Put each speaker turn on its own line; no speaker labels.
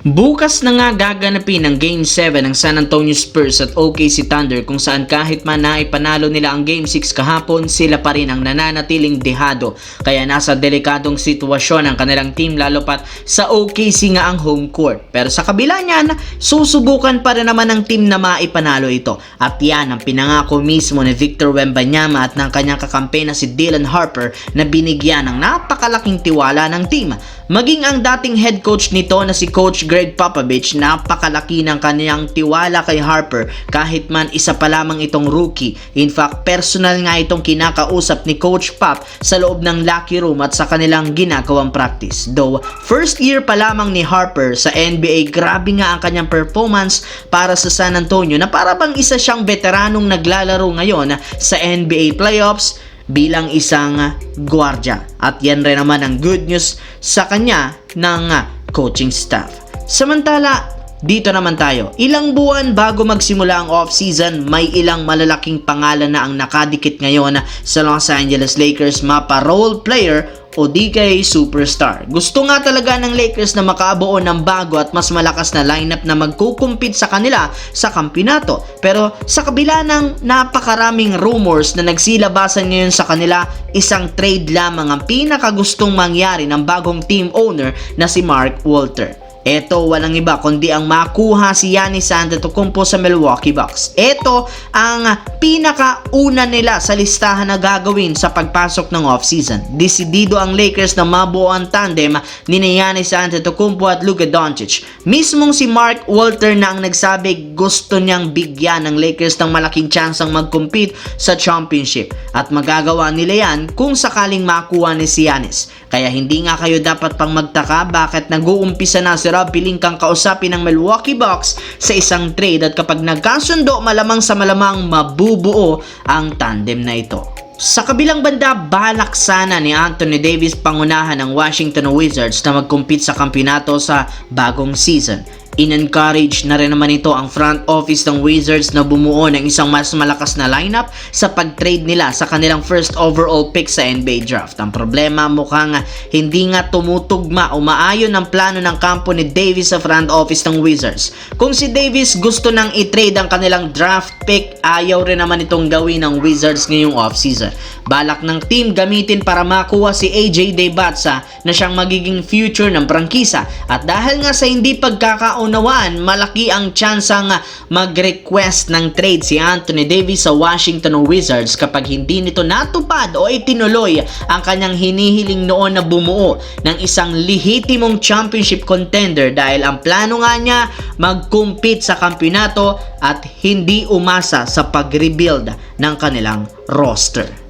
Bukas na nga gaganapin ang Game 7 ng San Antonio Spurs at OKC Thunder kung saan kahit man na ipanalo nila ang Game 6 kahapon, sila pa rin ang nananatiling dehado. Kaya nasa delikadong sitwasyon ang kanilang team lalo pat sa OKC nga ang home court. Pero sa kabila niyan, susubukan pa rin naman ng team na maipanalo ito. At yan ang pinangako mismo ni Victor Wembanyama at ng kanyang kakampi na si Dylan Harper na binigyan ng napakalaking tiwala ng team. Maging ang dating head coach nito na si Coach Greg Popovich, napakalaki ng kanyang tiwala kay Harper kahit man isa pa lamang itong rookie. In fact, personal nga itong kinakausap ni Coach Pop sa loob ng locker room at sa kanilang ginagawang practice. Though, first year pa lamang ni Harper sa NBA, grabe nga ang kanyang performance para sa San Antonio na para bang isa siyang veteranong naglalaro ngayon sa NBA playoffs bilang isang gwardiya. At yan rin naman ang good news sa kanya ng coaching staff. Samantala, dito naman tayo. Ilang buwan bago magsimula ang off-season, may ilang malalaking pangalan na ang nakadikit ngayon sa Los Angeles Lakers, mapa role player o di kay superstar. Gusto nga talaga ng Lakers na makabuo ng bago at mas malakas na lineup na magkukumpit sa kanila sa kampyonato. Pero sa kabila ng napakaraming rumors na nagsilabasan ngayon sa kanila, isang trade lamang ang pinakagustong mangyari ng bagong team owner na si Mark Walter. Ito walang iba kundi ang makuha si Giannis Antetokounmpo sa Milwaukee Bucks. Ito ang pinakauna nila sa listahan na gagawin sa pagpasok ng offseason. Desidido ang Lakers na mabuo ang tandem ni Giannis Antetokounmpo at Luka Doncic. Mismong si Mark Walter na ang nagsabi gusto niyang bigyan ng Lakers ng malaking tsansang mag-compete sa championship. At magagawa nila yan kung sakaling makuha ni si Giannis. Kaya hindi nga kayo dapat pang magtaka bakit nag-uumpisa na si Rob Pelinka kausapin ng Milwaukee Bucks sa isang trade at kapag nagkasundo malamang sa malamang mabubuo ang tandem na ito. Sa kabilang banda, balak sana ni Anthony Davis pangunahan ng Washington Wizards na mag-compete sa kampyonato sa bagong season. In-encourage na rin naman ito ang front office ng Wizards na bumuo ng isang mas malakas na lineup sa pag-trade nila sa kanilang first overall pick sa NBA draft. Ang problema mukhang hindi nga tumutugma o maayon ang plano ng kampo ni Davis sa front office ng Wizards. Kung si Davis gusto nang i-trade ang kanilang draft pick, ayaw rin naman itong gawin ng Wizards ngayong offseason. Balak ng team gamitin para makuha si AJ Debutsa na siyang magiging future ng prangkisa. At dahil nga sa hindi pagkakaunawaan, malaki ang tsansang mag-request ng trade si Anthony Davis sa Washington Wizards kapag hindi nito natupad o itinuloy ang kanyang hinihiling noon na bumuo ng isang lehitimong championship contender dahil ang plano nga niya mag-compete sa kampyonato at hindi umasa sa pag-rebuild ng kanilang roster.